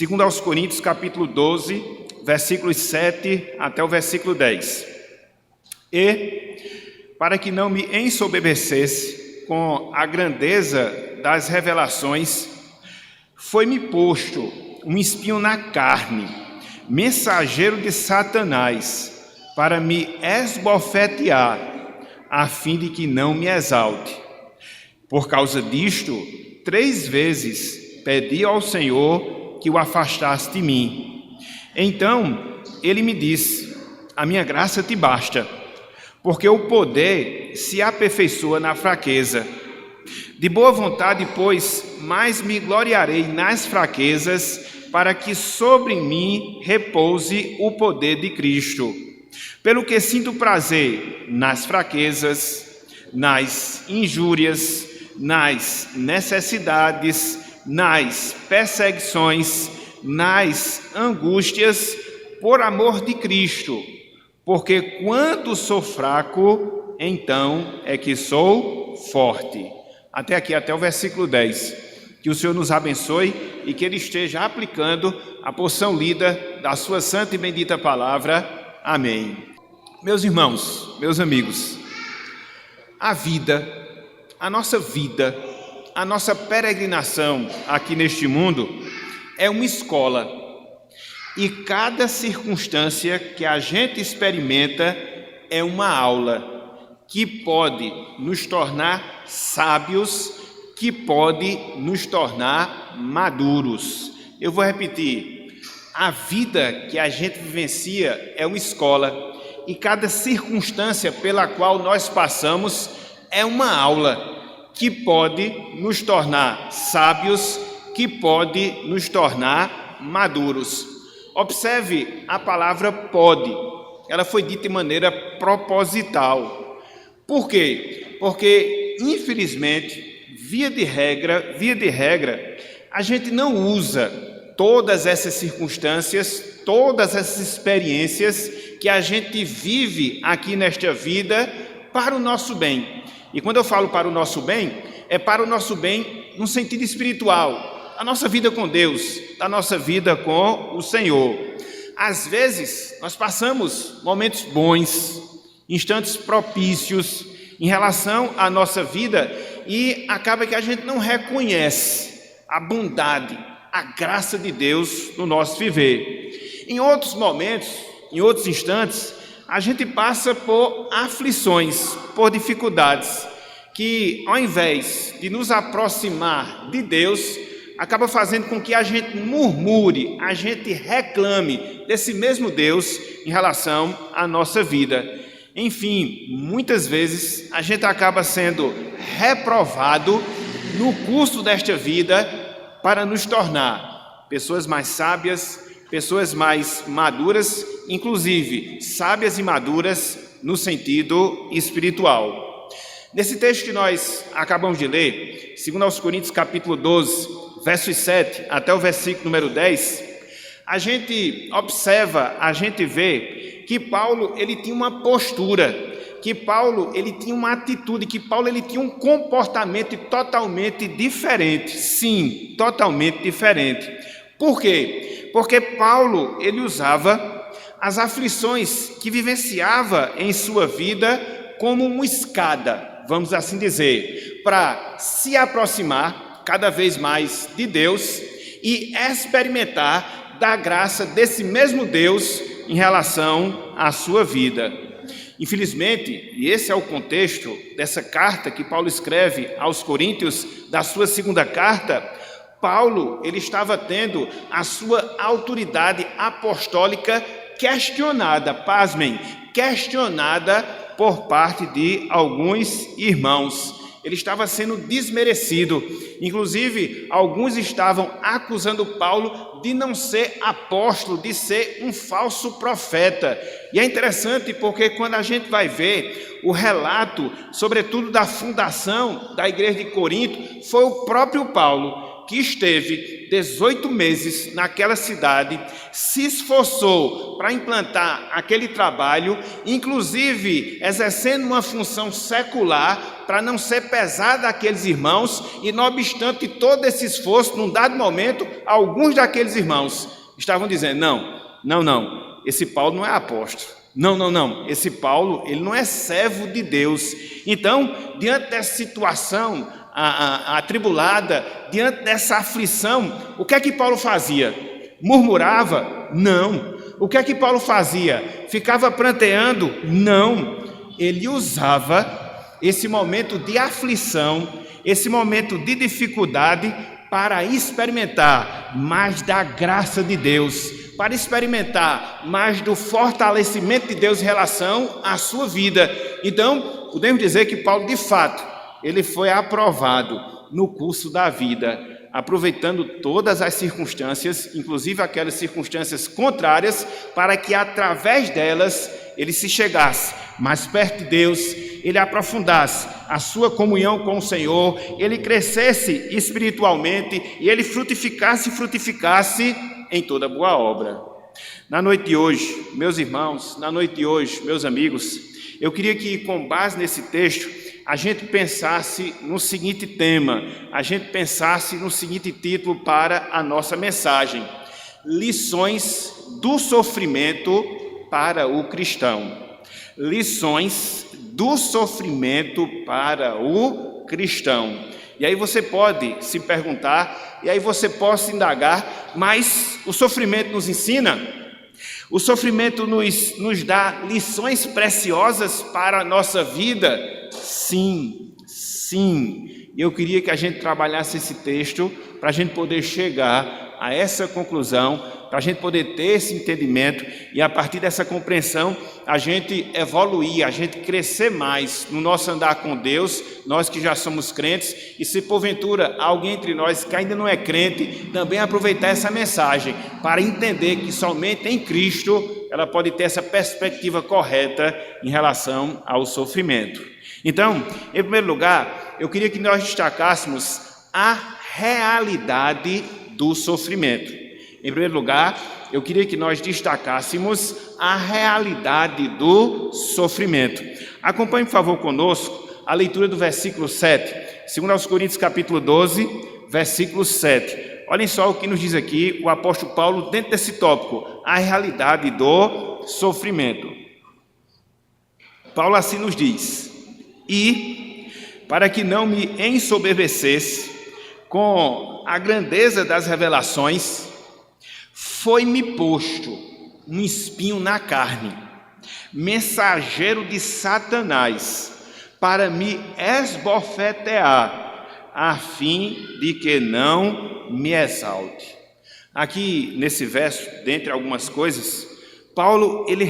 Segundo aos Coríntios, capítulo 12, versículos 7 até o versículo 10. E, para que não me ensoberbecesse com a grandeza das revelações, foi-me posto um espinho na carne, mensageiro de Satanás, para me esbofetear, a fim de que não me exalte. Por causa disto, 3 vezes pedi ao Senhor que o afastasse de mim. Então ele me disse: a minha graça te basta, porque o poder se aperfeiçoa na fraqueza. De boa vontade, pois, mais me gloriarei nas fraquezas, para que sobre mim repouse o poder de Cristo. Pelo que sinto prazer nas fraquezas, nas injúrias, nas necessidades, nas perseguições, nas angústias, por amor de Cristo. Porque quando sou fraco, então é que sou forte. Até aqui, até o versículo 10. Que o Senhor nos abençoe e que Ele esteja aplicando a porção lida da sua santa e bendita palavra. Amém. Meus irmãos, meus amigos, a vida, a nossa peregrinação aqui neste mundo é uma escola. E cada circunstância que a gente experimenta é uma aula que pode nos tornar sábios, que pode nos tornar maduros. Eu vou repetir: a vida que a gente vivencia é uma escola, e cada circunstância pela qual nós passamos é uma aula que pode nos tornar sábios, que pode nos tornar maduros. Observe a palavra pode, ela foi dita de maneira proposital. Por quê? Porque, infelizmente, via de regra, a gente não usa todas essas circunstâncias, todas essas experiências que a gente vive aqui nesta vida para o nosso bem. E quando eu falo para o nosso bem, é para o nosso bem no sentido espiritual, a nossa vida com Deus, a nossa vida com o Senhor. Às vezes, nós passamos momentos bons, instantes propícios em relação à nossa vida e acaba que a gente não reconhece a bondade, a graça de Deus no nosso viver. Em outros momentos, em outros instantes, a gente passa por aflições, por dificuldades, que ao invés de nos aproximar de Deus, acaba fazendo com que a gente murmure, a gente reclame desse mesmo Deus em relação à nossa vida. Enfim, muitas vezes a gente acaba sendo reprovado no curso desta vida para nos tornar pessoas mais sábias, pessoas mais maduras, inclusive sábias e maduras no sentido espiritual. Nesse texto que nós acabamos de ler, segundo aos Coríntios capítulo 12, versos 7 até o versículo número 10, a gente observa, a gente vê que Paulo ele tinha uma postura, que Paulo ele tinha uma atitude, que Paulo ele tinha um comportamento totalmente diferente. Sim, totalmente diferente. Por quê? Porque Paulo ele usava as aflições que vivenciava em sua vida como uma escada, vamos assim dizer, para se aproximar cada vez mais de Deus e experimentar da graça desse mesmo Deus em relação à sua vida. Infelizmente, e esse é o contexto dessa carta que Paulo escreve aos Coríntios, da sua segunda carta, Paulo ele estava tendo a sua autoridade apostólica questionada, pasmem, questionada por parte de alguns irmãos. Ele estava sendo desmerecido. Inclusive, alguns estavam acusando Paulo de não ser apóstolo, de ser um falso profeta. E é interessante porque quando a gente vai ver o relato, sobretudo da fundação da igreja de Corinto, foi o próprio Paulo que esteve 18 meses naquela cidade, se esforçou para implantar aquele trabalho, inclusive exercendo uma função secular para não ser pesada àqueles irmãos, e não obstante todo esse esforço, num dado momento, alguns daqueles irmãos estavam dizendo: não, esse Paulo não é apóstolo. Não, esse Paulo, ele não é servo de Deus. Então, diante dessa situação atribulada, diante dessa aflição, o que é que Paulo fazia? Murmurava? Não. O que é que Paulo fazia? Ficava pranteando? Não. Ele usava esse momento de aflição, esse momento de dificuldade, para experimentar mais da graça de Deus, para experimentar mais do fortalecimento de Deus em relação à sua vida. Então, podemos dizer que Paulo, de fato, ele foi aprovado no curso da vida, aproveitando todas as circunstâncias, inclusive aquelas circunstâncias contrárias, para que através delas ele se chegasse mais perto de Deus, ele aprofundasse a sua comunhão com o Senhor, ele crescesse espiritualmente e ele frutificasse em toda boa obra. Na noite de hoje, meus irmãos, na noite de hoje, meus amigos, eu queria que, com base nesse texto, a gente pensasse no seguinte tema, a gente pensasse no seguinte título para a nossa mensagem: lições do sofrimento para o cristão. Lições do sofrimento para o cristão. E aí você pode se perguntar, e aí você pode se indagar: mas o sofrimento nos ensina? O sofrimento nos dá lições preciosas para a nossa vida? Sim. E eu queria que a gente trabalhasse esse texto para a gente poder chegar a essa conclusão, para a gente poder ter esse entendimento e, a partir dessa compreensão, a gente evoluir, a gente crescer mais no nosso andar com Deus, nós que já somos crentes, e se porventura alguém entre nós que ainda não é crente, também aproveitar essa mensagem para entender que somente em Cristo ela pode ter essa perspectiva correta em relação ao sofrimento. Então, em primeiro lugar, eu queria que nós destacássemos a realidade do sofrimento. Em primeiro lugar, eu queria que nós destacássemos a realidade do sofrimento. Acompanhe, por favor, conosco a leitura do versículo 7, 2 Coríntios capítulo 12, versículo 7. Olhem só o que nos diz aqui o apóstolo Paulo dentro desse tópico, a realidade do sofrimento. Paulo assim nos diz: e, para que não me ensoberbecesse com a grandeza das revelações, foi-me posto um espinho na carne, mensageiro de Satanás, para me esbofetear, a fim de que não me exalte. Aqui nesse verso, dentre algumas coisas, Paulo ele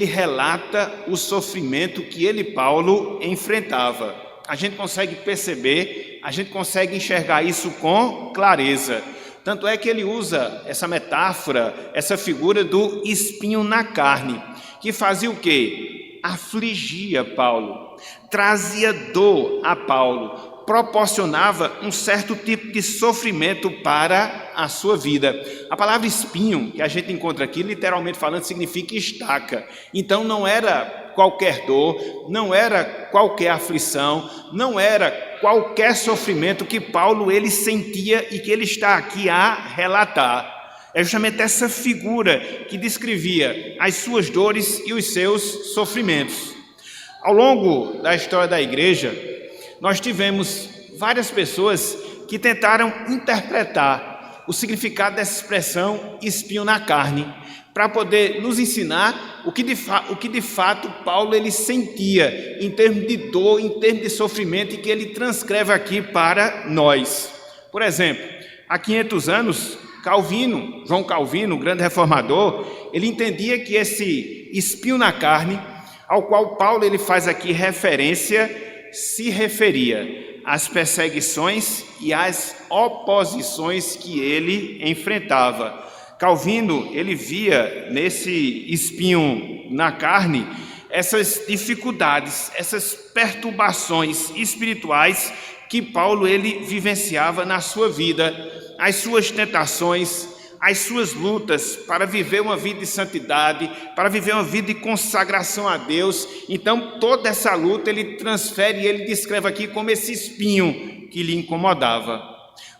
relata o sofrimento que ele, Paulo, enfrentava. A gente consegue perceber, a gente consegue enxergar isso com clareza. Tanto é que ele usa essa metáfora, essa figura do espinho na carne, que fazia o quê? Afligia Paulo, trazia dor a Paulo, proporcionava um certo tipo de sofrimento para a sua vida. A palavra espinho, que a gente encontra aqui, literalmente falando, significa estaca. Então não era qualquer dor, não era qualquer aflição, não era qualquer sofrimento que Paulo ele sentia e que ele está aqui a relatar. É justamente essa figura que descrevia as suas dores e os seus sofrimentos. Ao longo da história da igreja, nós tivemos várias pessoas que tentaram interpretar o significado dessa expressão espinho na carne, para poder nos ensinar o que de fato Paulo ele sentia em termos de dor, em termos de sofrimento, e que ele transcreve aqui para nós. Por exemplo, há 500 anos, João Calvino, o grande reformador, ele entendia que esse espinho na carne, ao qual Paulo ele faz aqui referência, se referia às perseguições e às oposições que ele enfrentava. Calvino, ele via nesse espinho na carne essas dificuldades, essas perturbações espirituais que Paulo ele vivenciava na sua vida, as suas tentações, as suas lutas para viver uma vida de santidade, para viver uma vida de consagração a Deus. Então toda essa luta ele transfere e ele descreve aqui como esse espinho que lhe incomodava.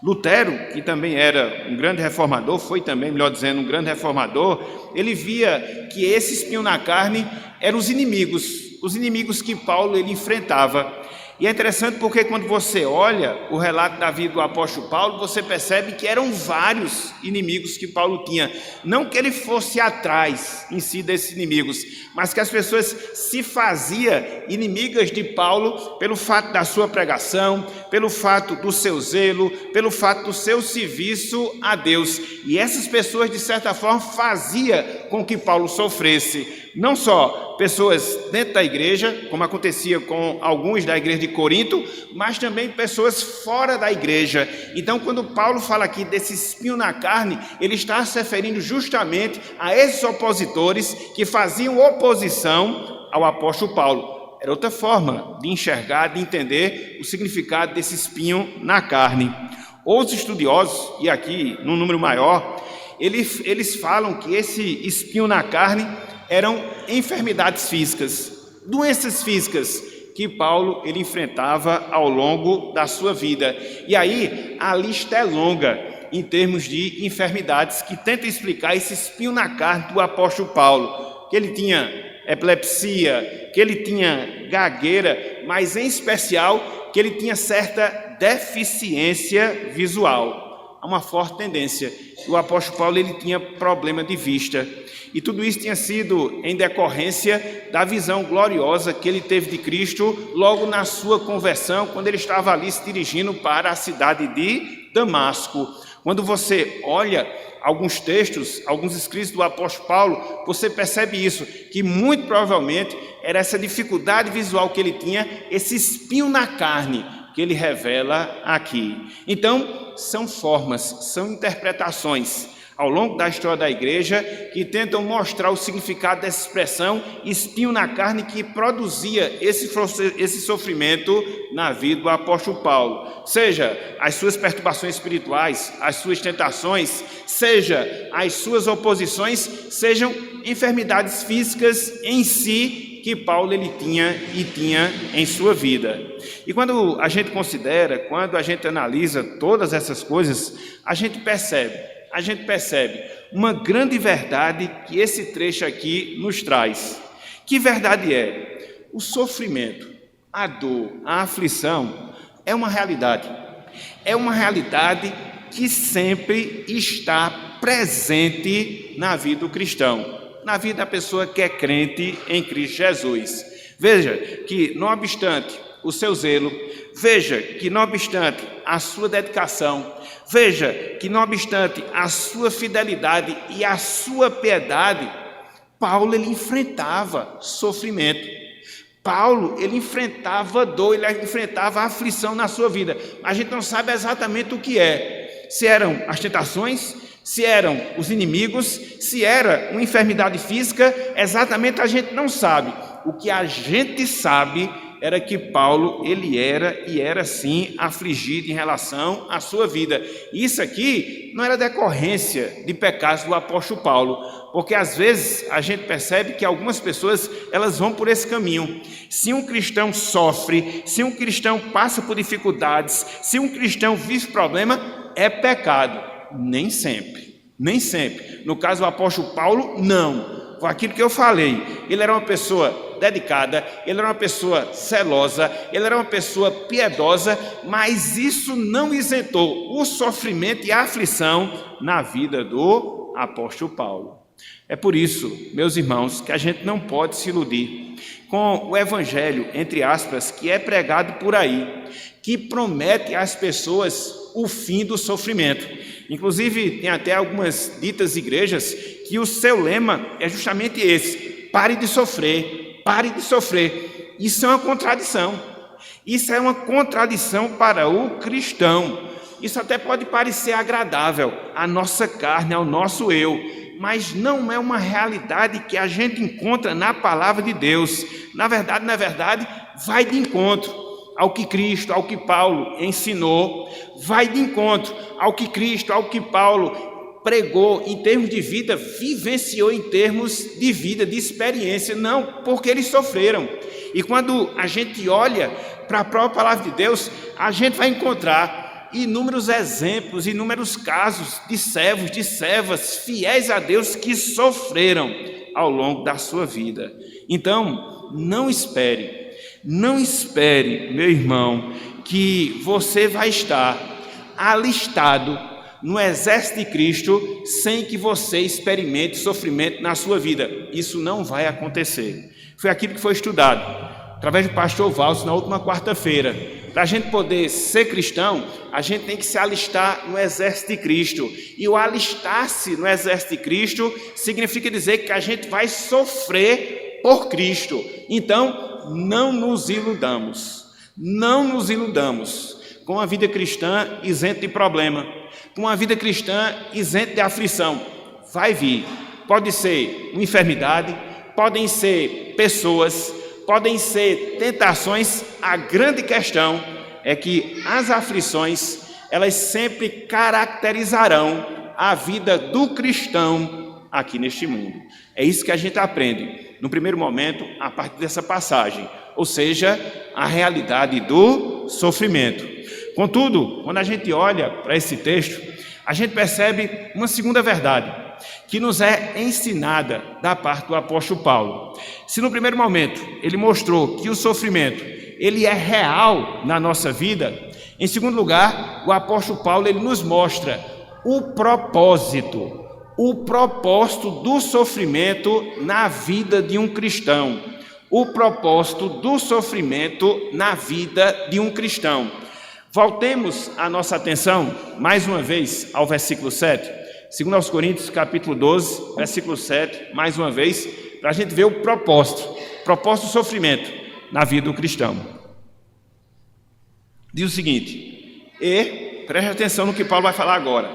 Lutero, que também era um grande reformador, foi também, melhor dizendo, um grande reformador, ele via que esse espinho na carne eram os inimigos que Paulo ele enfrentava. E é interessante porque quando você olha o relato da vida do apóstolo Paulo, você percebe que eram vários inimigos que Paulo tinha. Não que ele fosse atrás em si desses inimigos, mas que as pessoas se faziam inimigas de Paulo pelo fato da sua pregação, pelo fato do seu zelo, pelo fato do seu serviço a Deus. E essas pessoas, de certa forma, faziam com que Paulo sofresse. Não só pessoas dentro da igreja, como acontecia com alguns da igreja de Corinto, mas também pessoas fora da igreja. Então, quando Paulo fala aqui desse espinho na carne, ele está se referindo justamente a esses opositores que faziam oposição ao apóstolo Paulo. Era outra forma de enxergar, de entender o significado desse espinho na carne. Outros estudiosos, e aqui num número maior, eles falam que esse espinho na carne eram enfermidades físicas, doenças físicas que Paulo ele enfrentava ao longo da sua vida. E aí a lista é longa em termos de enfermidades que tenta explicar esse espinho na carne do apóstolo Paulo, que ele tinha epilepsia, que ele tinha gagueira, mas em especial que ele tinha certa deficiência visual. Há uma forte tendência. O apóstolo Paulo ele tinha problema de vista. E tudo isso tinha sido em decorrência da visão gloriosa que ele teve de Cristo logo na sua conversão, quando ele estava ali se dirigindo para a cidade de Damasco. Quando você olha alguns textos, alguns escritos do apóstolo Paulo, você percebe isso, que muito provavelmente era essa dificuldade visual que ele tinha, esse espinho na carne que ele revela aqui. Então, são formas, são interpretações ao longo da história da igreja que tentam mostrar o significado dessa expressão espinho na carne que produzia esse sofrimento na vida do apóstolo Paulo. Seja as suas perturbações espirituais, as suas tentações, seja as suas oposições, sejam enfermidades físicas em si que Paulo ele tinha em sua vida. E quando a gente considera, quando a gente analisa todas essas coisas, a gente percebe uma grande verdade que esse trecho aqui nos traz. Que verdade é? O sofrimento, a dor, a aflição é uma realidade. É uma realidade que sempre está presente na vida do cristão, na vida da pessoa que é crente em Cristo Jesus. Veja que, não obstante o seu zelo, veja que, não obstante a sua dedicação, veja que, não obstante a sua fidelidade e a sua piedade, Paulo ele enfrentava sofrimento. Paulo ele enfrentava dor, ele enfrentava aflição na sua vida. A gente não sabe exatamente o que é. Se eram as tentações, se eram os inimigos, se era uma enfermidade física, exatamente a gente não sabe. O que a gente sabe era que Paulo, ele era sim afligido em relação à sua vida. Isso aqui não era decorrência de pecados do apóstolo Paulo, porque às vezes a gente percebe que algumas pessoas, elas vão por esse caminho. Se um cristão sofre, se um cristão passa por dificuldades, se um cristão vive problema, é pecado. Nem sempre. No caso do apóstolo Paulo, não. Foi aquilo que eu falei. Ele era uma pessoa dedicada, ele era uma pessoa zelosa, ele era uma pessoa piedosa, mas isso não isentou o sofrimento e a aflição na vida do apóstolo Paulo. É por isso, meus irmãos, que a gente não pode se iludir com o evangelho, entre aspas, que é pregado por aí, que promete às pessoas o fim do sofrimento. Inclusive, tem até algumas ditas igrejas que o seu lema é justamente esse: pare de sofrer, pare de sofrer. Isso é uma contradição. Isso é uma contradição para o cristão. Isso até pode parecer agradável à nossa carne, ao nosso eu, mas não é uma realidade que a gente encontra na palavra de Deus. Na verdade, vai de encontro. ao que Cristo, ao que Paulo ensinou, vai de encontro ao que Cristo, ao que Paulo pregou em termos de vida, vivenciou em termos de vida, de experiência, não, porque eles sofreram. E quando a gente olha para a própria palavra de Deus, a gente vai encontrar inúmeros exemplos, inúmeros casos de servos, de servas fiéis a Deus que sofreram ao longo da sua vida. Então, não espere, meu irmão, que você vai estar alistado no exército de Cristo sem que você experimente sofrimento na sua vida. Isso não vai acontecer. Foi aquilo que foi estudado através do pastor Valso na última quarta-feira. Para a gente poder ser cristão, a gente tem que se alistar no exército de Cristo. E o alistar-se no exército de Cristo significa dizer que a gente vai sofrer por Cristo. Então, não nos iludamos com a vida cristã isenta de problema, com a vida cristã isenta de aflição. Vai vir, pode ser uma enfermidade, podem ser pessoas, podem ser tentações. A grande questão é que as aflições, elas sempre caracterizarão a vida do cristão aqui neste mundo. É isso que a gente aprende no primeiro momento a partir dessa passagem, ou seja, a realidade do sofrimento. Contudo, quando a gente olha para esse texto, a gente percebe uma segunda verdade que nos é ensinada da parte do apóstolo Paulo. Se no primeiro momento ele mostrou que o sofrimento ele é real na nossa vida, em segundo lugar, o apóstolo Paulo ele nos mostra o propósito do sofrimento na vida de um cristão. O propósito do sofrimento na vida de um cristão. Voltemos a nossa atenção, mais uma vez, ao versículo 7, 2 Coríntios, capítulo 12, versículo 7, mais uma vez, para a gente ver o propósito do sofrimento na vida do cristão. Diz o seguinte, e, preste atenção no que Paulo vai falar agora,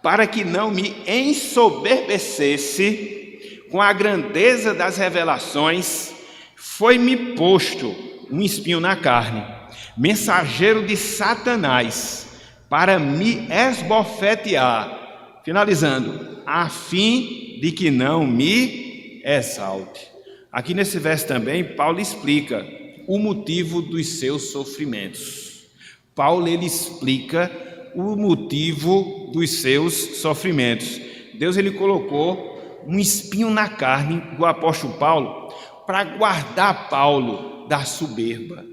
para que não me ensoberbecesse com a grandeza das revelações, foi-me posto um espinho na carne, mensageiro de Satanás, para me esbofetear, finalizando, a fim de que não me exalte. Aqui nesse verso também, Paulo explica o motivo dos seus sofrimentos. Paulo ele explica o motivo dos seus sofrimentos. Deus ele colocou um espinho na carne do apóstolo Paulo para guardar Paulo da soberba,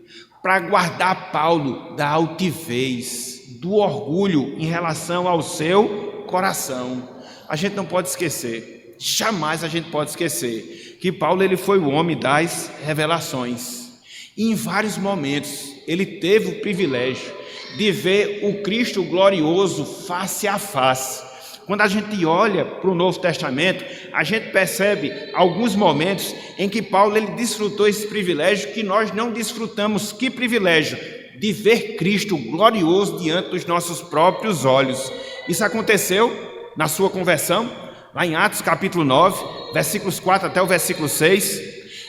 para guardar Paulo da altivez, do orgulho em relação ao seu coração. A gente não pode esquecer, jamais a gente pode esquecer, que Paulo ele foi o homem das revelações. E em vários momentos ele teve o privilégio de ver o Cristo glorioso face a face. Quando a gente olha para o Novo Testamento, a gente percebe alguns momentos em que Paulo ele desfrutou esse privilégio que nós não desfrutamos. Que privilégio? De ver Cristo glorioso diante dos nossos próprios olhos. Isso aconteceu na sua conversão, lá em Atos capítulo 9, versículos 4 até o versículo 6.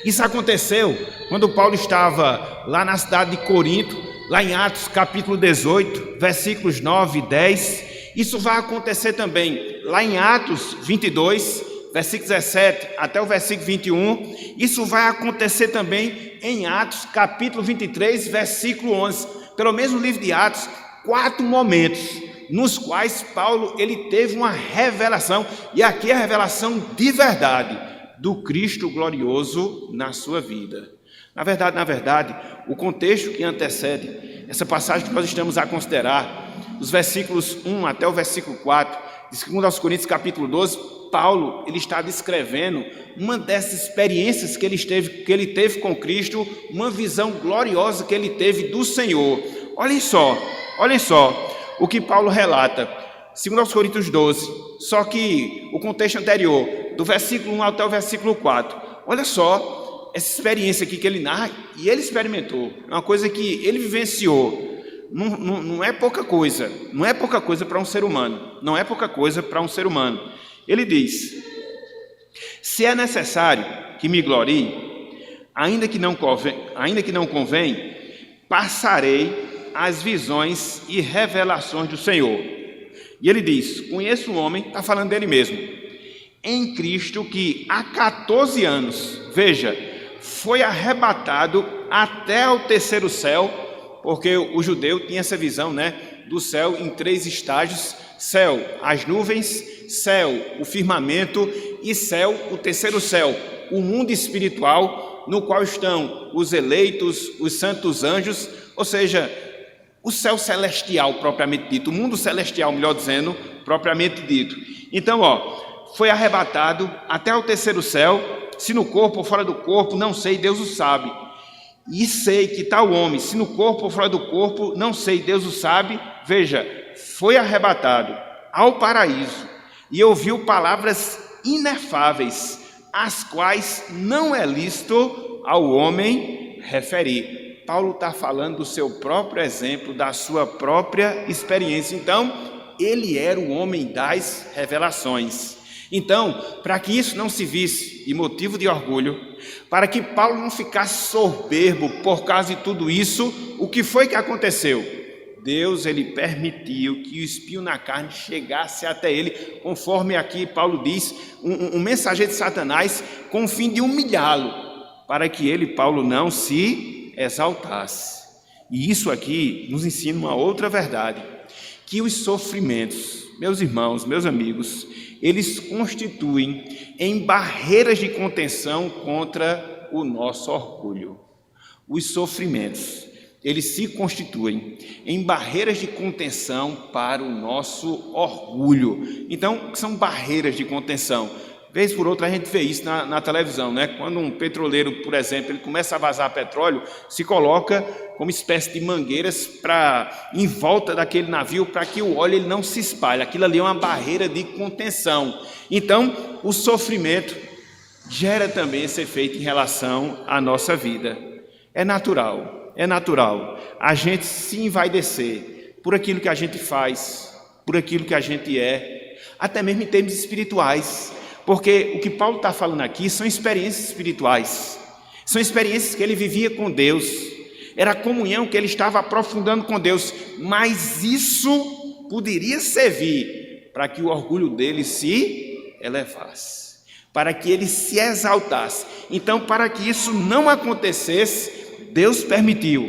Isso aconteceu quando Paulo estava lá na cidade de Corinto, lá em Atos capítulo 18, versículos 9 e 10. Isso vai acontecer também lá em Atos 22, versículo 17 até o versículo 21. Isso vai acontecer também em Atos capítulo 23, versículo 11. Pelo mesmo livro de Atos, 4 momentos nos quais Paulo ele teve uma revelação, e aqui é a revelação de verdade do Cristo glorioso na sua vida. Na verdade, o contexto que antecede essa passagem que nós estamos a considerar, os versículos 1 até o versículo 4, de 2 Coríntios capítulo 12, Paulo ele está descrevendo uma dessas experiências que ele teve com Cristo, uma visão gloriosa que ele teve do Senhor. Olhem só o que Paulo relata, 2 Coríntios 12, só que o contexto anterior, do versículo 1 até o versículo 4, olha só essa experiência aqui que ele narra, e ele experimentou, é uma coisa que ele vivenciou. Não é pouca coisa, não é pouca coisa para um ser humano, não é pouca coisa para um ser humano. Ele diz, se é necessário que me glorie, ainda que não convém, passarei as visões e revelações do Senhor. E ele diz, conheço um homem, está falando dele mesmo, em Cristo que há 14 anos, veja, foi arrebatado até o terceiro céu, porque o judeu tinha essa visão, né, do céu em 3 estágios, céu, as nuvens, céu, o firmamento e céu, o terceiro céu, o mundo espiritual, no qual estão os eleitos, os santos anjos, ou seja, o céu celestial propriamente dito, o mundo celestial, melhor dizendo, propriamente dito. Então, foi arrebatado até o terceiro céu, se no corpo ou fora do corpo, não sei, Deus o sabe. E sei que tal homem, se no corpo ou fora do corpo, não sei, Deus o sabe, veja, foi arrebatado ao paraíso e ouviu palavras inefáveis, as quais não é lícito ao homem referir. Paulo está falando do seu próprio exemplo, da sua própria experiência. Então, ele era o homem das revelações. Então, para que isso não se visse de motivo de orgulho, para que Paulo não ficasse soberbo por causa de tudo isso, o que foi que aconteceu? Deus, ele permitiu que o espinho na carne chegasse até ele, conforme aqui Paulo diz, um mensageiro de Satanás, com o fim de humilhá-lo, para que ele, Paulo, não se exaltasse. E isso aqui nos ensina uma outra verdade, que os sofrimentos, meus irmãos, meus amigos, eles constituem em barreiras de contenção contra o nosso orgulho. Os sofrimentos, eles se constituem em barreiras de contenção para o nosso orgulho. Então, são barreiras de contenção. Vez por outra a gente vê isso na televisão, né? Quando um petroleiro, por exemplo, ele começa a vazar petróleo, se coloca como espécie de mangueiras em volta daquele navio para que o óleo ele não se espalhe. Aquilo ali é uma barreira de contenção. Então, o sofrimento gera também esse efeito em relação à nossa vida. É natural a gente se envaidecer por aquilo que a gente faz, por aquilo que a gente é, até mesmo em termos espirituais. Porque o que Paulo está falando aqui são experiências espirituais, são experiências que ele vivia com Deus, era a comunhão que ele estava aprofundando com Deus, mas isso poderia servir para que o orgulho dele se elevasse, para que ele se exaltasse. Então, para que isso não acontecesse, Deus permitiu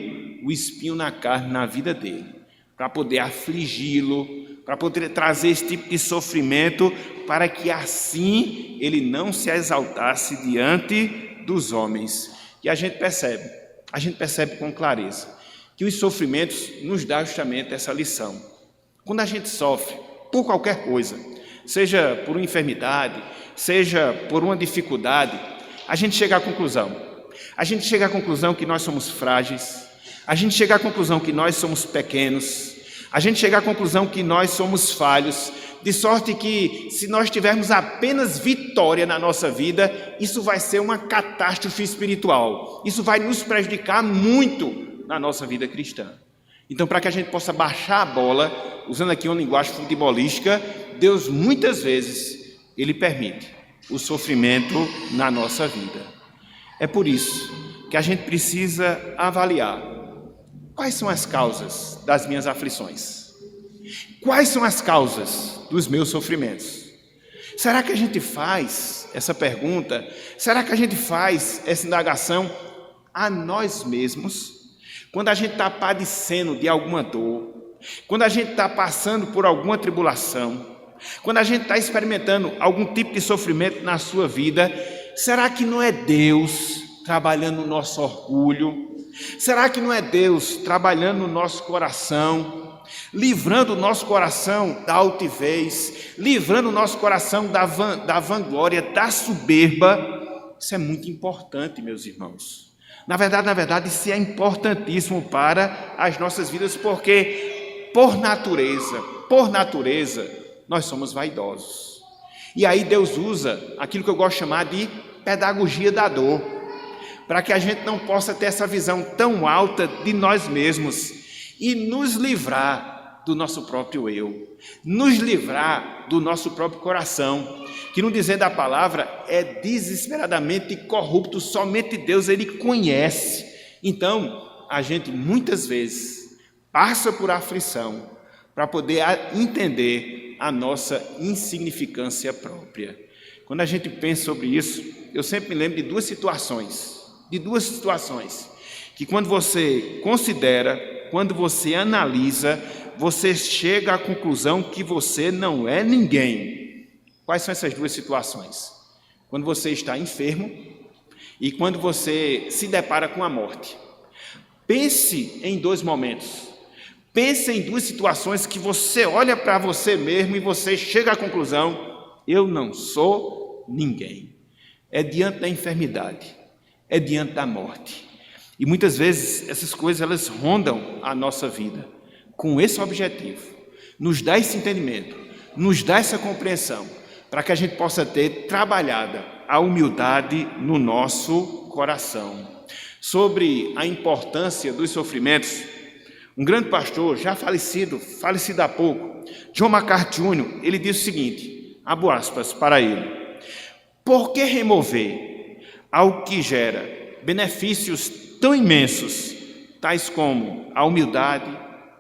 o espinho na carne na vida dele, para poder afligi-lo, para poder trazer esse tipo de sofrimento, para que assim ele não se exaltasse diante dos homens. E a gente percebe com clareza que os sofrimentos nos dão justamente essa lição. Quando a gente sofre por qualquer coisa, seja por uma enfermidade, seja por uma dificuldade, a gente chega à conclusão. A gente chega à conclusão que nós somos frágeis, a gente chega à conclusão que nós somos pequenos, a gente chega à conclusão que nós somos falhos, de sorte que se nós tivermos apenas vitória na nossa vida, isso vai ser uma catástrofe espiritual, isso vai nos prejudicar muito na nossa vida cristã. Então, para que a gente possa baixar a bola, usando aqui uma linguagem futebolística, Deus muitas vezes, Ele permite o sofrimento na nossa vida. É por isso que a gente precisa avaliar quais são as causas das minhas aflições, quais são as causas dos meus sofrimentos. Será que a gente faz essa pergunta? Será que a gente faz essa indagação a nós mesmos? Quando a gente está padecendo de alguma dor, quando a gente está passando por alguma tribulação, quando a gente está experimentando algum tipo de sofrimento na sua vida, será que não é Deus trabalhando no nosso orgulho? Será que não é Deus trabalhando no nosso coração, livrando o nosso coração da altivez, livrando o nosso coração da vanglória, da soberba? Isso é muito importante, meus irmãos. Na verdade, isso é importantíssimo para as nossas vidas, porque por natureza, nós somos vaidosos. E aí Deus usa aquilo que eu gosto de chamar de pedagogia da dor, para que a gente não possa ter essa visão tão alta de nós mesmos e nos livrar do nosso próprio eu, nos livrar do nosso próprio coração, que no dizer da palavra é desesperadamente corrupto, somente Deus ele conhece. Então, a gente muitas vezes passa por aflição para poder entender a nossa insignificância própria. Quando a gente pensa sobre isso, eu sempre me lembro de duas situações, que quando você considera, quando você analisa, você chega à conclusão que você não é ninguém. Quais são essas duas situações? Quando você está enfermo e quando você se depara com a morte. Pense em dois momentos. Pense em duas situações que você olha para você mesmo e você chega à conclusão: eu não sou ninguém. É diante da enfermidade, é diante da morte. E muitas vezes essas coisas elas rondam a nossa vida com esse objetivo, nos dá esse entendimento, nos dá essa compreensão, para que a gente possa ter trabalhada a humildade no nosso coração. Sobre a importância dos sofrimentos, um grande pastor, já falecido há pouco, John MacArthur Jr., ele disse o seguinte, abro aspas para ele: por que remover algo que gera benefícios tão imensos, tais como a humildade,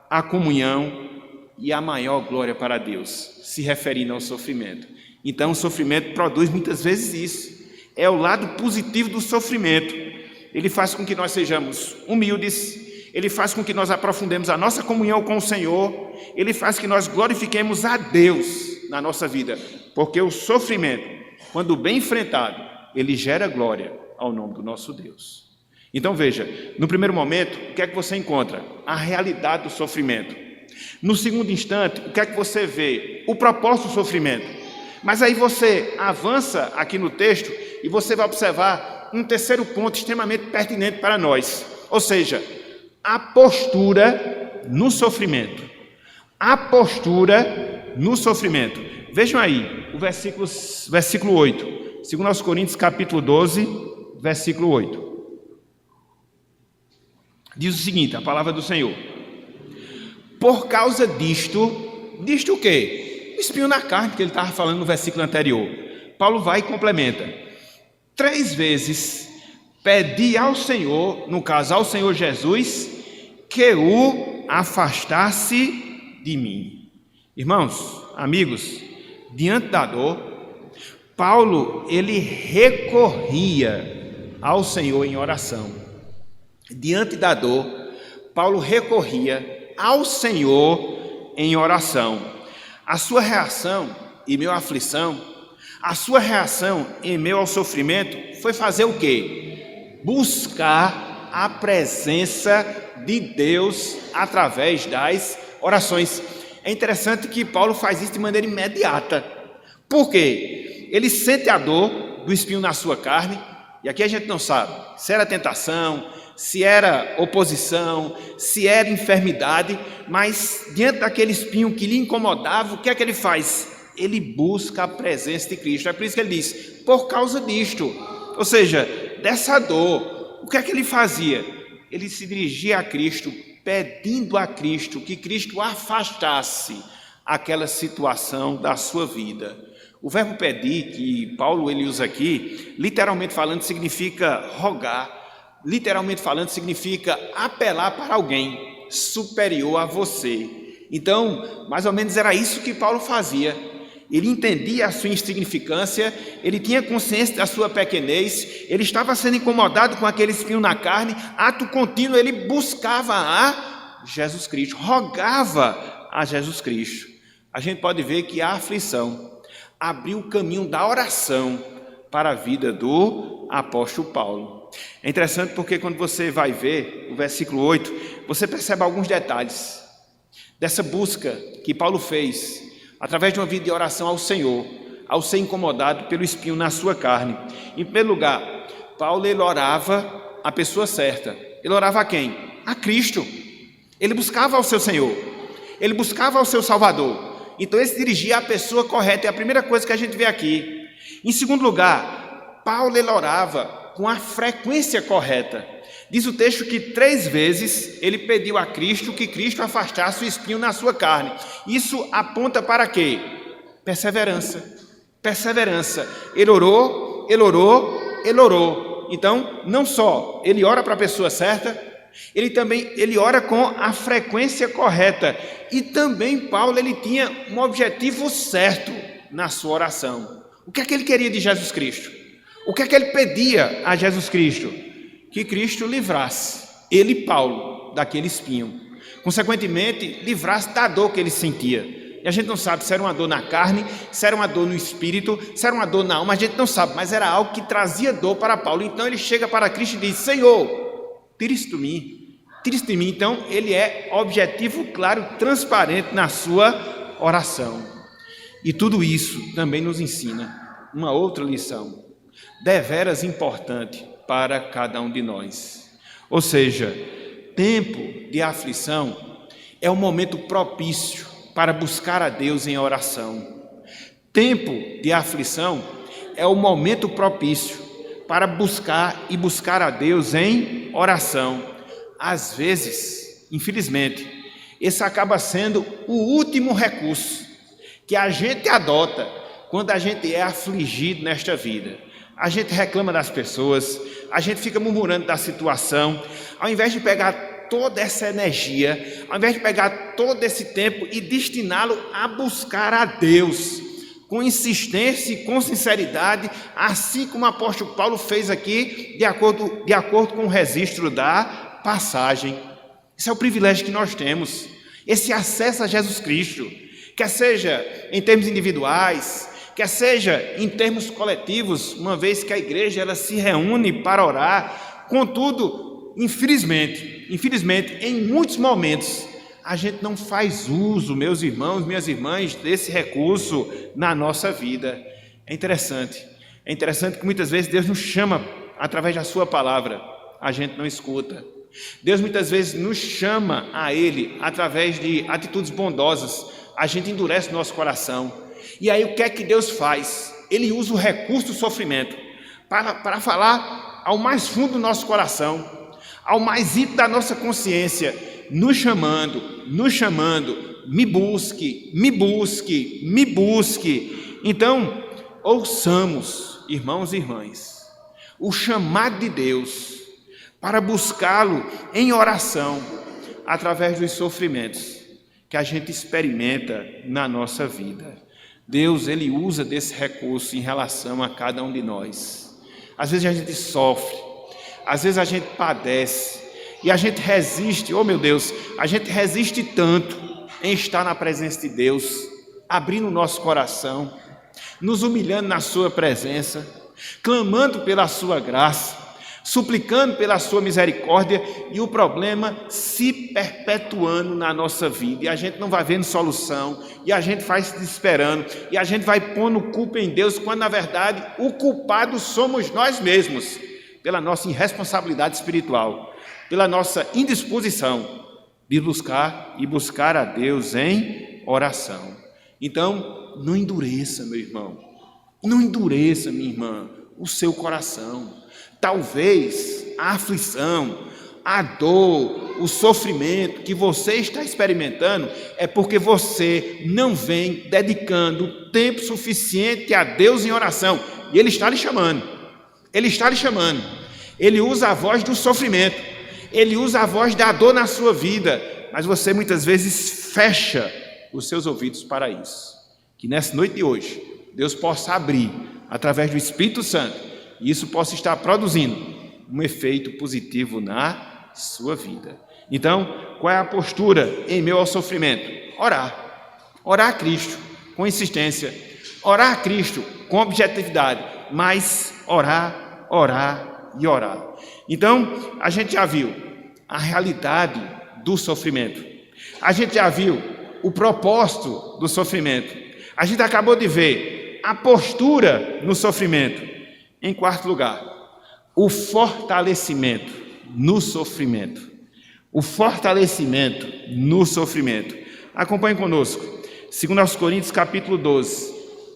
a comunhão e a maior glória para Deus, se referindo ao sofrimento? Então, o sofrimento produz muitas vezes isso. É o lado positivo do sofrimento. Ele faz com que nós sejamos humildes, ele faz com que nós aprofundemos a nossa comunhão com o Senhor, ele faz que nós glorifiquemos a Deus na nossa vida, porque o sofrimento, quando bem enfrentado, ele gera glória ao nome do nosso Deus. Então veja, no primeiro momento, o que é que você encontra? A realidade do sofrimento. No segundo instante, o que é que você vê? O propósito do sofrimento. Mas aí você avança aqui no texto e você vai observar um terceiro ponto extremamente pertinente para nós. Ou seja, a postura no sofrimento. A postura no sofrimento. Vejam aí o versículo 8. 2 Coríntios capítulo 12, versículo 8. Diz o seguinte, a palavra do Senhor: por causa disto o quê? O espinho na carne, que ele estava falando no versículo anterior. Paulo vai e complementa: 3 vezes pedi ao Senhor, no caso ao Senhor Jesus, que o afastasse de mim. Irmãos, amigos, diante da dor, Paulo, ele recorria ao Senhor em oração. Diante da dor, Paulo recorria ao Senhor em oração. A sua reação em meio à aflição, a sua reação em meio ao sofrimento foi fazer o quê? Buscar a presença de Deus através das orações. É interessante que Paulo faz isso de maneira imediata. Por quê? Ele sente a dor do espinho na sua carne, e aqui a gente não sabe se era tentação, se era oposição, se era enfermidade, mas diante daquele espinho que lhe incomodava, o que é que ele faz? Ele busca a presença de Cristo. É por isso que ele diz, por causa disto, ou seja, dessa dor, o que é que ele fazia? Ele se dirigia a Cristo, pedindo a Cristo que Cristo afastasse aquela situação da sua vida. O verbo pedir, que Paulo ele usa aqui, literalmente falando, significa rogar. Literalmente falando, significa apelar para alguém superior a você. Então, mais ou menos era isso que Paulo fazia. Ele entendia a sua insignificância, ele tinha consciência da sua pequenez, ele estava sendo incomodado com aquele espinho na carne, ato contínuo, ele buscava a Jesus Cristo, rogava a Jesus Cristo. A gente pode ver que a aflição abriu o caminho da oração para a vida do apóstolo Paulo. É interessante porque quando você vai ver o versículo 8, você percebe alguns detalhes dessa busca que Paulo fez através de uma vida de oração ao Senhor, ao ser incomodado pelo espinho na sua carne. Em primeiro lugar, Paulo ele orava a pessoa certa. Ele orava a quem? A Cristo. Ele buscava ao seu Senhor, ele buscava ao seu Salvador. Então ele se dirigia à pessoa correta, é a primeira coisa que a gente vê aqui. Em segundo lugar, Paulo ele orava com a frequência correta. Diz o texto que 3 vezes ele pediu a Cristo que Cristo afastasse o espinho na sua carne. Isso aponta para quê? Perseverança. Perseverança. Ele orou, ele orou, ele orou. Então, não só ele ora para a pessoa certa, Ele ora com a frequência correta. E também Paulo, ele tinha um objetivo certo na sua oração. O que é que ele queria de Jesus Cristo? O que é que ele pedia a Jesus Cristo? Que Cristo livrasse ele, Paulo, daquele espinho. Consequentemente, livrasse da dor que ele sentia. E a gente não sabe se era uma dor na carne, se era uma dor no espírito, se era uma dor na alma, a gente não sabe, mas era algo que trazia dor para Paulo. Então ele chega para Cristo e diz: Senhor, tira isso de mim, tira isso de mim. Então ele é objetivo claro, transparente na sua oração. E tudo isso também nos ensina uma outra lição, deveras importante para cada um de nós. Ou seja, tempo de aflição é um momento propício para buscar a Deus em oração. Tempo de aflição é o momento propício para buscar a Deus em oração. Às vezes, infelizmente, esse acaba sendo o último recurso que a gente adota quando a gente é afligido nesta vida. A gente reclama das pessoas, a gente fica murmurando da situação, ao invés de pegar toda essa energia, ao invés de pegar todo esse tempo e destiná-lo a buscar a Deus, com insistência e com sinceridade, assim como o apóstolo Paulo fez aqui, de acordo com o registro da passagem. Esse é o privilégio que nós temos, esse acesso a Jesus Cristo, quer seja em termos individuais, quer seja em termos coletivos, uma vez que a igreja ela se reúne para orar. Contudo, infelizmente, em muitos momentos, a gente não faz uso, meus irmãos, minhas irmãs, desse recurso na nossa vida. É interessante que muitas vezes Deus nos chama através da sua palavra, a gente não escuta. Deus muitas vezes nos chama a Ele através de atitudes bondosas, a gente endurece o nosso coração. E aí o que é que Deus faz? Ele usa o recurso do sofrimento para falar ao mais fundo do nosso coração, ao mais íntimo da nossa consciência, nos chamando, me busque. Então, ouçamos, irmãos e irmãs, o chamado de Deus para buscá-lo em oração, através dos sofrimentos que a gente experimenta na nossa vida. Deus, Ele usa desse recurso em relação a cada um de nós. Às vezes a gente sofre, às vezes a gente padece, e a gente resiste, oh meu Deus, a gente resiste tanto em estar na presença de Deus, abrindo o nosso coração, nos humilhando na sua presença, clamando pela sua graça, suplicando pela sua misericórdia, e o problema se perpetuando na nossa vida, e a gente não vai vendo solução, e a gente vai se desesperando, e a gente vai pondo culpa em Deus, quando na verdade o culpado somos nós mesmos, pela nossa irresponsabilidade espiritual, pela nossa indisposição de buscar a Deus em oração. Então, não endureça, meu irmão, não endureça, minha irmã, o seu coração. Talvez a aflição, a dor, o sofrimento que você está experimentando é porque você não vem dedicando tempo suficiente a Deus em oração. E Ele está lhe chamando. Ele usa a voz do sofrimento. Ele usa a voz da dor na sua vida. Mas você muitas vezes fecha os seus ouvidos para isso. Que nessa noite de hoje, Deus possa abrir, através do Espírito Santo, e isso possa estar produzindo um efeito positivo na sua vida. Então, qual é a postura em meio ao sofrimento? Orar a Cristo com insistência, orar a Cristo com objetividade, mas orar e orar. Então, a gente já viu a realidade do sofrimento, a gente já viu o propósito do sofrimento, a gente acabou de ver a postura no sofrimento. Em quarto lugar, o fortalecimento no sofrimento. O fortalecimento no sofrimento. Acompanhe conosco. 2 Coríntios capítulo 12,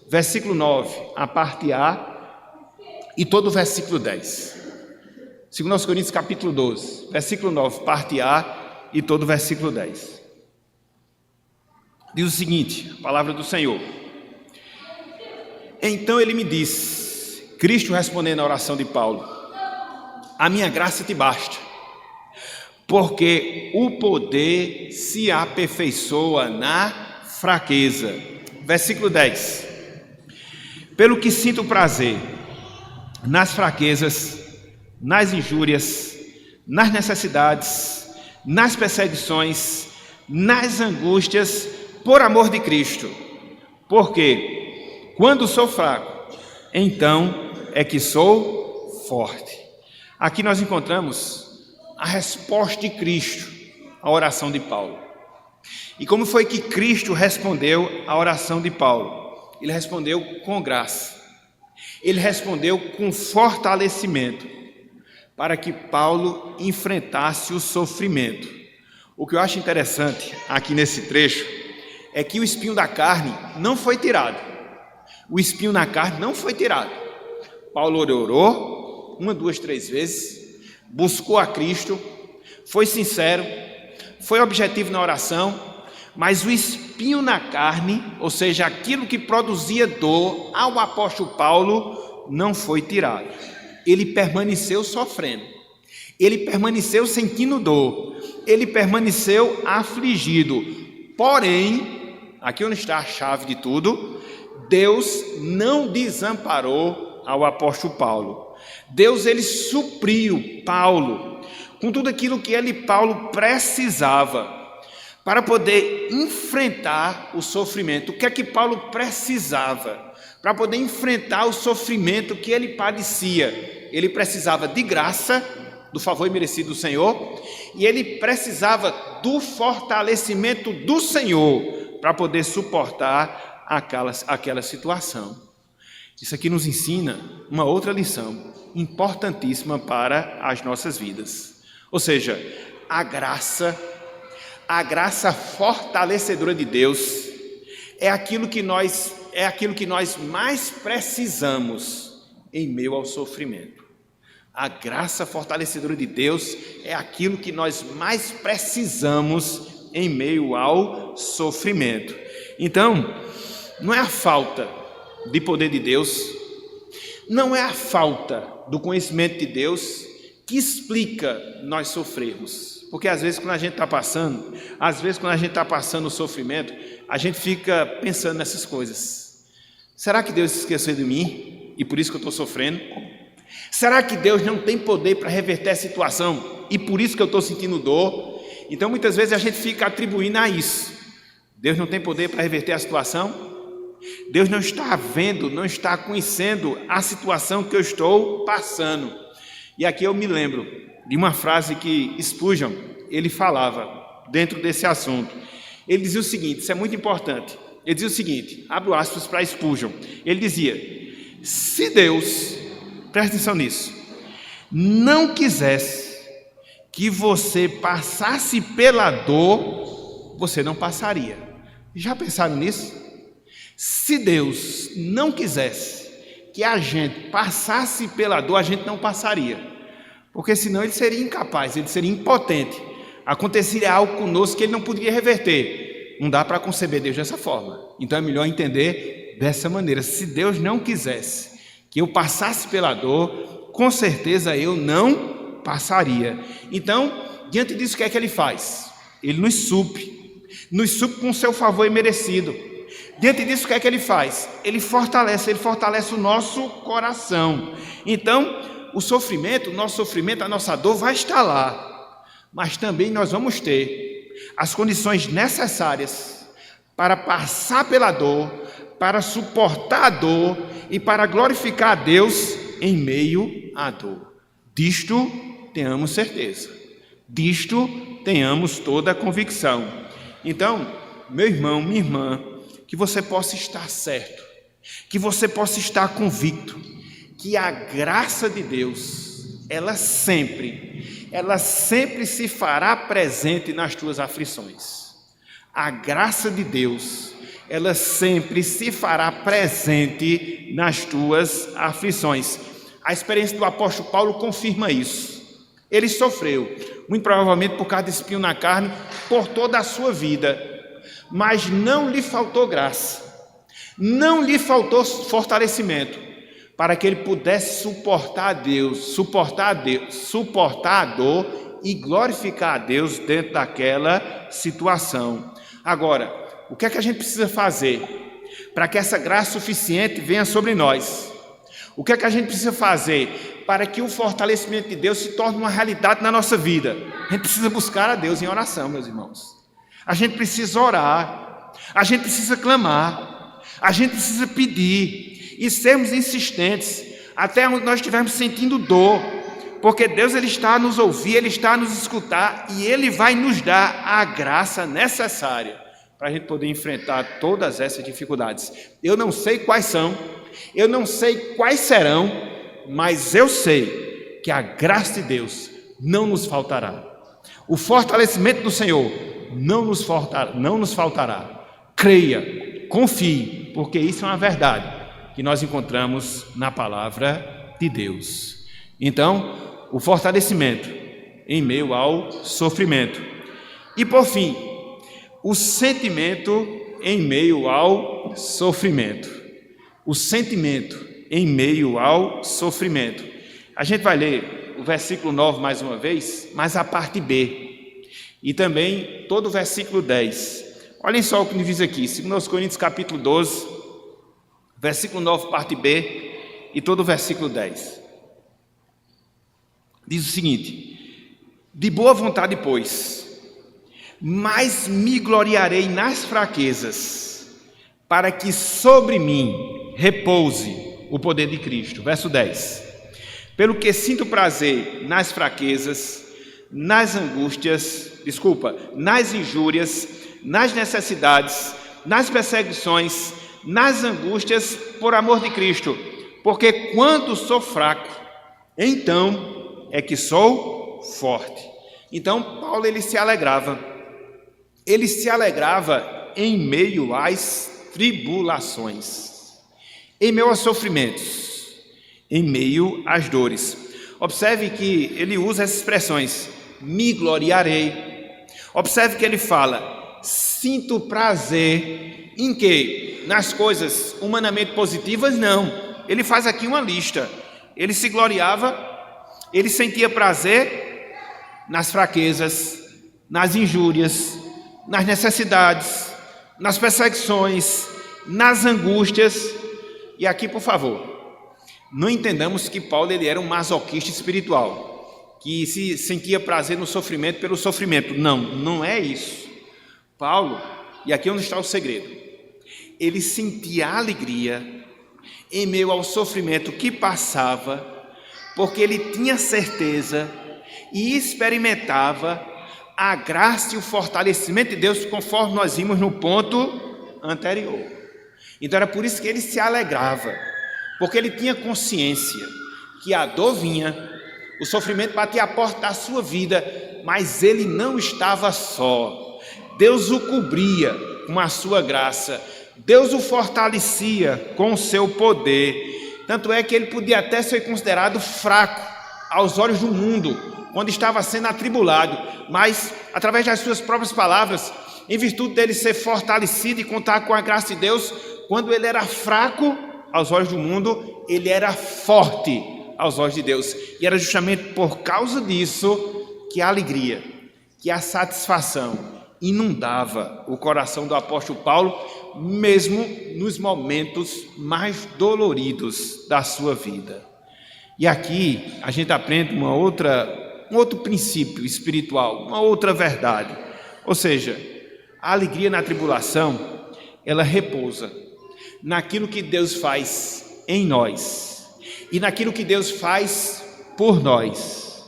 versículo 9, a parte A e todo o versículo 10. 2 Coríntios capítulo 12, versículo 9, parte A e todo o versículo 10. Diz o seguinte, a palavra do Senhor. Então ele me disse, Cristo respondendo à oração de Paulo, a minha graça te basta, porque o poder se aperfeiçoa na fraqueza. Versículo 10. Pelo que sinto prazer nas fraquezas, nas injúrias, nas necessidades, nas perseguições, nas angústias, por amor de Cristo. Porque quando sou fraco, então é que sou forte. Aqui nós encontramos a resposta de Cristo à oração de Paulo. E como foi que Cristo respondeu à oração de Paulo? Ele respondeu com graça. Ele respondeu com fortalecimento para que Paulo enfrentasse o sofrimento. O que eu acho interessante aqui nesse trecho é que o espinho da carne não foi tirado. O espinho na carne não foi tirado. Paulo orou 1, 2, 3 vezes, buscou a Cristo, foi sincero, foi objetivo na oração, mas o espinho na carne, ou seja, aquilo que produzia dor ao apóstolo Paulo, não foi tirado. Ele permaneceu sofrendo, ele permaneceu sentindo dor, ele permaneceu afligido. Porém, aqui onde está a chave de tudo, Deus não desamparou ao apóstolo Paulo. Deus, ele supriu Paulo com tudo aquilo que Paulo precisava para poder enfrentar o sofrimento. O que é que Paulo precisava para poder enfrentar o sofrimento que ele padecia? Ele precisava de graça, do favor imerecido do Senhor, e ele precisava do fortalecimento do Senhor para poder suportar aquela situação. Isso aqui nos ensina uma outra lição importantíssima para as nossas vidas. Ou seja, a graça fortalecedora de Deus é aquilo que nós mais precisamos em meio ao sofrimento. A graça fortalecedora de Deus é aquilo que nós mais precisamos em meio ao sofrimento. Então, não é a falta de poder de Deus, não é a falta do conhecimento de Deus que explica nós sofrermos. Porque às vezes quando a gente está passando o sofrimento, a gente fica pensando nessas coisas. Será que Deus se esqueceu de mim e por isso que eu estou sofrendo? Será que Deus não tem poder para reverter a situação e por isso que eu estou sentindo dor? Então muitas vezes a gente fica atribuindo a isso. Deus não tem poder para reverter a situação? Deus não está vendo, não está conhecendo a situação que eu estou passando. E aqui eu me lembro de uma frase que Spurgeon, ele falava dentro desse assunto. Ele dizia o seguinte, isso é muito importante. Ele dizia o seguinte, abro aspas para Spurgeon. Ele dizia, se Deus, presta atenção nisso, não quisesse que você passasse pela dor, você não passaria. Já pensaram nisso? Se Deus não quisesse que a gente passasse pela dor, a gente não passaria. Porque senão ele seria incapaz, ele seria impotente. Aconteceria algo conosco que ele não poderia reverter. Não dá para conceber Deus dessa forma. Então é melhor entender dessa maneira. Se Deus não quisesse que eu passasse pela dor, com certeza eu não passaria. Então, diante disso, o que é que ele faz? Ele nos supre com o seu favor imerecido. Diante disso, o que é que ele faz? Ele fortalece o nosso coração. Então, o sofrimento, a nossa dor vai estar lá, mas também nós vamos ter as condições necessárias para passar pela dor, para suportar a dor e para glorificar a Deus em meio à dor. Disto tenhamos certeza, disto tenhamos toda a convicção. Então, meu irmão, minha irmã, que você possa estar certo, que você possa estar convicto, que a graça de Deus, ela sempre se fará presente nas tuas aflições. A graça de Deus, ela sempre se fará presente nas tuas aflições. A experiência do apóstolo Paulo confirma isso. Ele sofreu, muito provavelmente por causa de espinho na carne, por toda a sua vida, mas não lhe faltou graça, não lhe faltou fortalecimento, para que ele pudesse suportar a dor e glorificar a Deus dentro daquela situação. Agora, o que é que a gente precisa fazer para que essa graça suficiente venha sobre nós? O que é que a gente precisa fazer para que o fortalecimento de Deus se torne uma realidade na nossa vida? A gente precisa buscar a Deus em oração, meus irmãos. A gente precisa orar, a gente precisa clamar, a gente precisa pedir e sermos insistentes até onde nós estivermos sentindo dor, porque Deus ele está a nos ouvir, Ele está a nos escutar e Ele vai nos dar a graça necessária para a gente poder enfrentar todas essas dificuldades. Eu não sei quais são, eu não sei quais serão, mas eu sei que a graça de Deus não nos faltará. O fortalecimento do Senhor não nos faltará. Creia, confie, porque isso é uma verdade que nós encontramos na palavra de Deus. Então, o fortalecimento em meio ao sofrimento. E por fim, o sentimento em meio ao sofrimento. O sentimento em meio ao sofrimento. A gente vai ler o versículo 9 mais uma vez, mas a parte B. E também todo o versículo 10. Olhem só o que nos diz aqui, 2 Coríntios capítulo 12, versículo 9, parte B, e todo o versículo 10. Diz o seguinte: de boa vontade, pois, mas me gloriarei nas fraquezas, para que sobre mim repouse o poder de Cristo. Verso 10. Pelo que sinto prazer nas fraquezas, nas angústias, nas injúrias, nas necessidades, nas perseguições, nas angústias por amor de Cristo, porque quando sou fraco, então é que sou forte. Então Paulo ele se alegrava em meio às tribulações, em meio aos sofrimentos, em meio às dores. Observe que ele usa essas expressões, me gloriarei. Observe que ele fala, sinto prazer em quê? Nas coisas humanamente positivas? Não. Ele faz aqui uma lista. Ele se gloriava, ele sentia prazer nas fraquezas, nas injúrias, nas necessidades, nas perseguições, nas angústias. E aqui, por favor, não entendamos que Paulo ele era um masoquista espiritual, que se sentia prazer no sofrimento pelo sofrimento. Não, não é isso. Paulo, e aqui é onde está o segredo, ele sentia alegria em meio ao sofrimento que passava, porque ele tinha certeza e experimentava a graça e o fortalecimento de Deus, conforme nós vimos no ponto anterior. Então era por isso que ele se alegrava, porque ele tinha consciência que a dor vinha, o sofrimento batia a porta da sua vida, mas ele não estava só. Deus o cobria com a sua graça, Deus o fortalecia com o seu poder. Tanto é que ele podia até ser considerado fraco aos olhos do mundo, quando estava sendo atribulado, mas através das suas próprias palavras, em virtude dele ser fortalecido e contar com a graça de Deus, quando ele era fraco aos olhos do mundo, ele era forte aos olhos de Deus. E era justamente por causa disso que a alegria, que a satisfação inundava o coração do apóstolo Paulo, mesmo nos momentos mais doloridos da sua vida. E aqui a gente aprende um outro princípio espiritual, uma outra verdade. Ou seja, a alegria na tribulação, ela repousa naquilo que Deus faz em nós e naquilo que Deus faz por nós.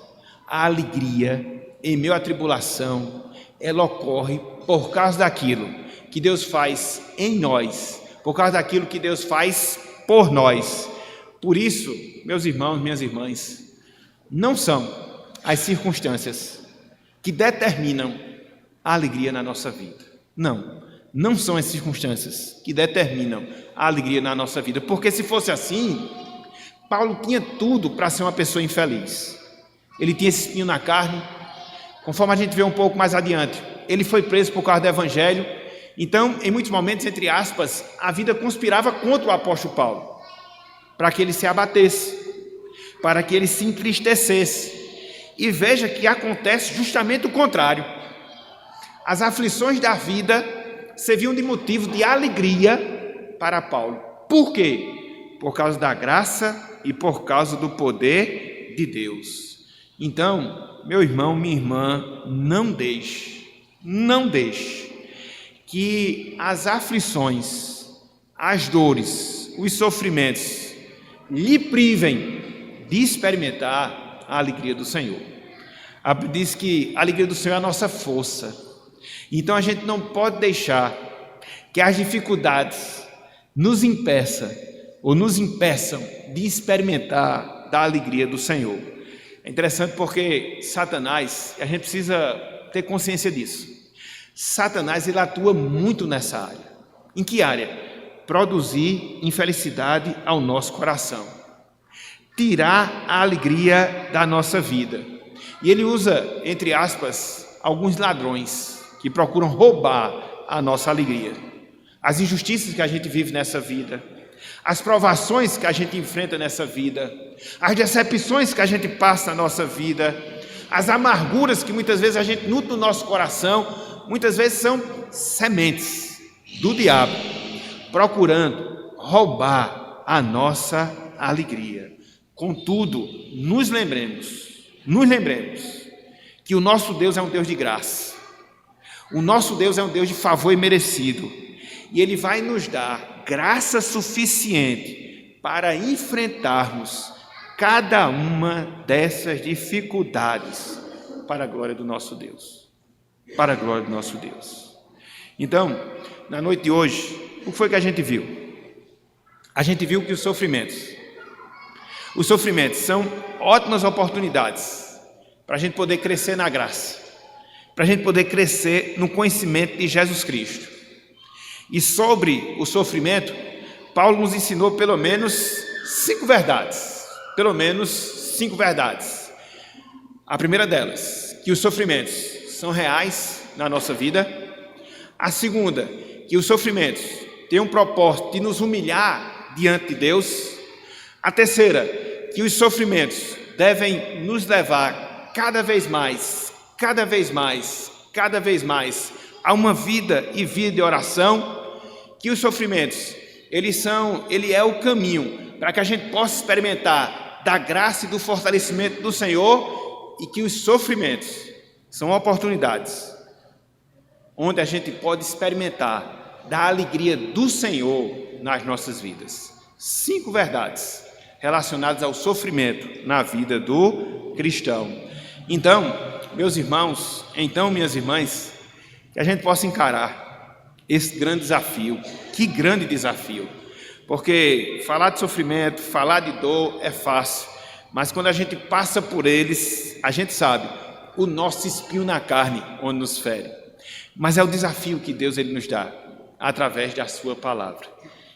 A alegria em meio à tribulação, ela ocorre por causa daquilo que Deus faz em nós, por causa daquilo que Deus faz por nós. Por isso, meus irmãos, minhas irmãs, não são as circunstâncias que determinam a alegria na nossa vida. Não são as circunstâncias que determinam a alegria na nossa vida, porque se fosse assim, Paulo tinha tudo para ser uma pessoa infeliz. Ele tinha esse espinho na carne, conforme a gente vê um pouco mais adiante, ele foi preso por causa do evangelho. Então, em muitos momentos, entre aspas, a vida conspirava contra o apóstolo Paulo, para que ele se abatesse, para que ele se entristecesse. e veja que acontece justamente o contrário. As aflições da vida serviam de motivo de alegria para Paulo. Por quê? Por causa da graça e por causa do poder de Deus. Então, meu irmão, minha irmã, não deixe que as aflições, as dores, os sofrimentos lhe privem de experimentar a alegria do Senhor. A Bíblia diz que a alegria do Senhor é a nossa força. Então a gente não pode deixar que as dificuldades nos impeçam de experimentar da alegria do Senhor. É interessante porque Satanás, a gente precisa ter consciência disso. Satanás, ele atua muito nessa área. Em que área? Produzir infelicidade ao nosso coração. Tirar a alegria da nossa vida. E ele usa, entre aspas, alguns ladrões que procuram roubar a nossa alegria. As injustiças que a gente vive nessa vida, as provações que a gente enfrenta nessa vida, as decepções que a gente passa na nossa vida, as amarguras que muitas vezes a gente nutre no nosso coração, muitas vezes são sementes do diabo, procurando roubar a nossa alegria. Contudo, nos lembremos que o nosso Deus é um Deus de graça. O nosso Deus é um Deus de favor imerecido. E Ele vai nos dar graça suficiente para enfrentarmos cada uma dessas dificuldades para a glória do nosso Deus. Para a glória do nosso Deus. Então, na noite de hoje, o que foi que a gente viu? A gente viu que os sofrimentos são ótimas oportunidades para a gente poder crescer na graça, para a gente poder crescer no conhecimento de Jesus Cristo. E sobre o sofrimento, Paulo nos ensinou pelo menos 5 verdades. A primeira delas, que os sofrimentos são reais na nossa vida. A segunda, que os sofrimentos têm um propósito de nos humilhar diante de Deus. A terceira, que os sofrimentos devem nos levar cada vez mais a uma vida e vida de oração, que os sofrimentos, ele é o caminho para que a gente possa experimentar da graça e do fortalecimento do Senhor, e que os sofrimentos são oportunidades onde a gente pode experimentar da alegria do Senhor nas nossas vidas. 5 verdades relacionadas ao sofrimento na vida do cristão. Então, meus irmãos, minhas irmãs, que a gente possa encarar esse grande desafio. Que grande desafio! Porque falar de sofrimento, falar de dor é fácil, mas quando a gente passa por eles, a gente sabe o nosso espinho na carne onde nos fere. Mas é o desafio que Deus ele nos dá através da sua palavra.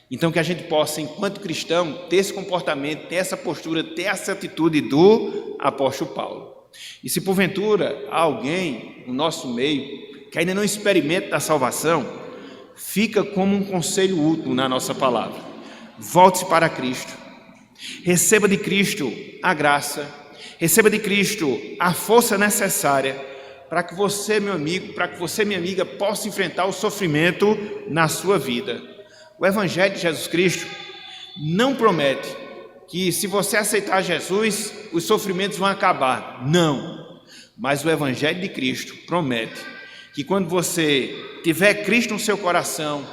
Então que a gente possa, enquanto cristão, ter esse comportamento, ter essa postura, ter essa atitude do apóstolo Paulo. E se porventura há alguém no nosso meio que ainda não experimenta da salvação, fica como um conselho útil na nossa palavra. Volte-se para Cristo. Receba de Cristo a graça. Receba de Cristo a força necessária para que você, meu amigo, para que você, minha amiga, possa enfrentar o sofrimento na sua vida. O Evangelho de Jesus Cristo não promete que se você aceitar Jesus, os sofrimentos vão acabar. Não. Mas o Evangelho de Cristo promete que quando você tiver Cristo no seu coração,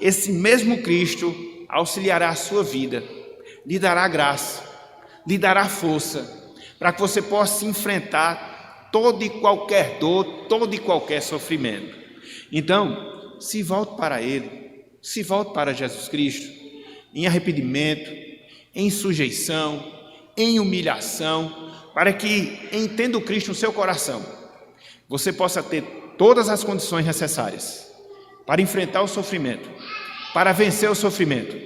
esse mesmo Cristo auxiliará a sua vida, lhe dará graça, lhe dará força, para que você possa enfrentar toda e qualquer dor, todo e qualquer sofrimento. Então, se volte para Ele, se volte para Jesus Cristo, em arrependimento, em sujeição, em humilhação, para que, entenda o Cristo no seu coração, você possa ter todas as condições necessárias para enfrentar o sofrimento, para vencer o sofrimento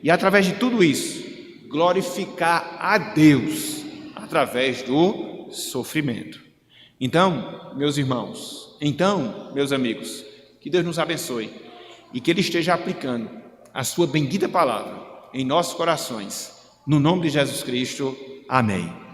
e, através de tudo isso, glorificar a Deus através do sofrimento. Então, meus irmãos, meus amigos, que Deus nos abençoe e que Ele esteja aplicando a sua bendita palavra em nossos corações. No nome de Jesus Cristo, amém.